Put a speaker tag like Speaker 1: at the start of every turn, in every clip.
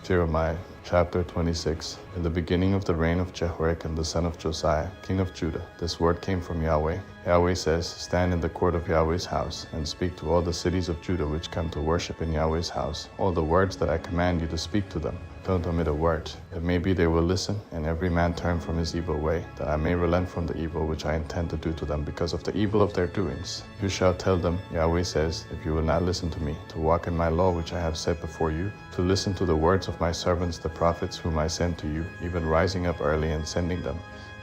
Speaker 1: Jeremiah chapter 26. In the beginning of the reign of Jehoiakim the son of Josiah, king of Judah, this word came from Yahweh. Yahweh says, Stand in the court of Yahweh's house, and speak to all the cities of Judah which come to worship in Yahweh's house, all the words that I command you to speak to them. Don't omit a word. It may be they will listen, and every man turn from his evil way, that I may relent from the evil which I intend to do to them because of the evil of their doings. You shall tell them, Yahweh says, if you will not listen to me, to walk in my law which I have set before you, to listen to the words of my servants the prophets whom I sent to you, even rising up early and sending them,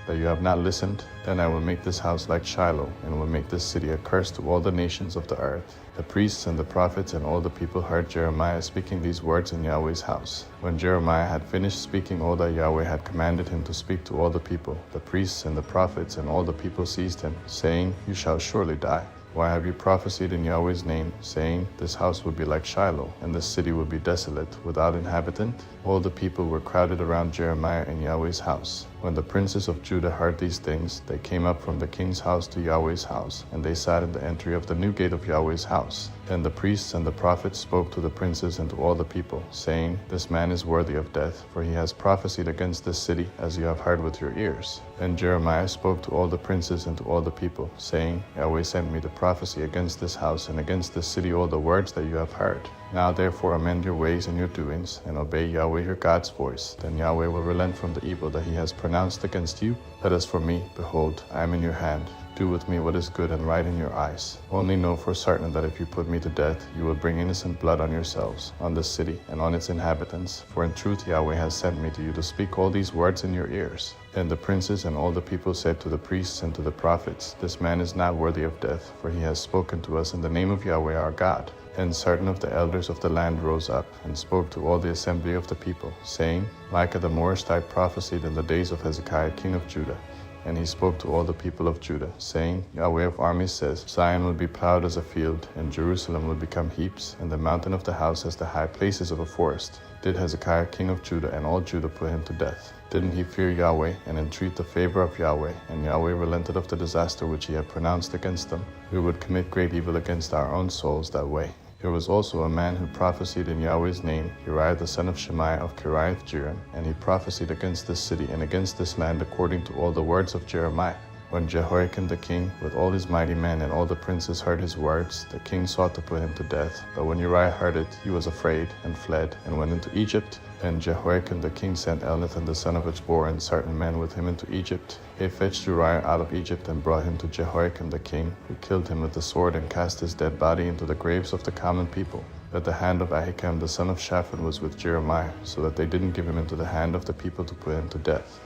Speaker 1: that you have not listened, then I will make this house like Shiloh, and will make this city a curse to all the nations of the earth. The priests and the prophets and all the people heard Jeremiah speaking these words in Yahweh's house. When Jeremiah had finished speaking all that Yahweh had commanded him to speak to all the people, the priests and the prophets and all the people seized him, saying, You shall surely die. Why have you prophesied in Yahweh's name, saying, This house will be like Shiloh, and this city will be desolate, without inhabitant? All the people were crowded around Jeremiah in Yahweh's house. When the princes of Judah heard these things, they came up from the king's house to Yahweh's house, and they sat in the entry of the new gate of Yahweh's house. Then the priests and the prophets spoke to the princes and to all the people, saying, This man is worthy of death, for he has prophesied against this city, as you have heard with your ears. Then Jeremiah spoke to all the princes and to all the people, saying, Yahweh sent me to prophesy against this house and against this city all the words that you have heard. Now therefore amend your ways and your doings, and obey Yahweh your God's voice. Then Yahweh will relent from the evil that he has pronounced against you. But as for me, behold, I am in your hand. Do with me what is good and right in your eyes. Only know for certain that if you put me to death, you will bring innocent blood on yourselves, on this city, and on its inhabitants. For in truth Yahweh has sent me to you to speak all these words in your ears. Then the princes and all the people said to the priests and to the prophets, This man is not worthy of death, for he has spoken to us in the name of Yahweh our God. Then certain of the elders of the land rose up and spoke to all the assembly of the people, saying, Micah the Morashite prophesied in the days of Hezekiah king of Judah. And he spoke to all the people of Judah, saying, Yahweh of armies says, Zion will be plowed as a field, and Jerusalem will become heaps, and the mountain of the house as the high places of a forest. Did Hezekiah king of Judah and all Judah put him to death? Didn't he fear Yahweh and entreat the favor of Yahweh, and Yahweh relented of the disaster which he had pronounced against them? We would commit great evil against our own souls that way. There was also a man who prophesied in Yahweh's name, Uriah the son of Shemaiah of Kiriath-Jearim, and he prophesied against this city and against this land according to all the words of Jeremiah. When Jehoiakim the king, with all his mighty men and all the princes heard his words, the king sought to put him to death. But when Uriah heard it, he was afraid, and fled, and went into Egypt. Then Jehoiakim the king sent Elnathan the son of Achbor and certain men with him into Egypt. They fetched Uriah out of Egypt and brought him to Jehoiakim the king, who killed him with the sword and cast his dead body into the graves of the common people. But the hand of Ahikam the son of Shaphan was with Jeremiah, so that they didn't give him into the hand of the people to put him to death.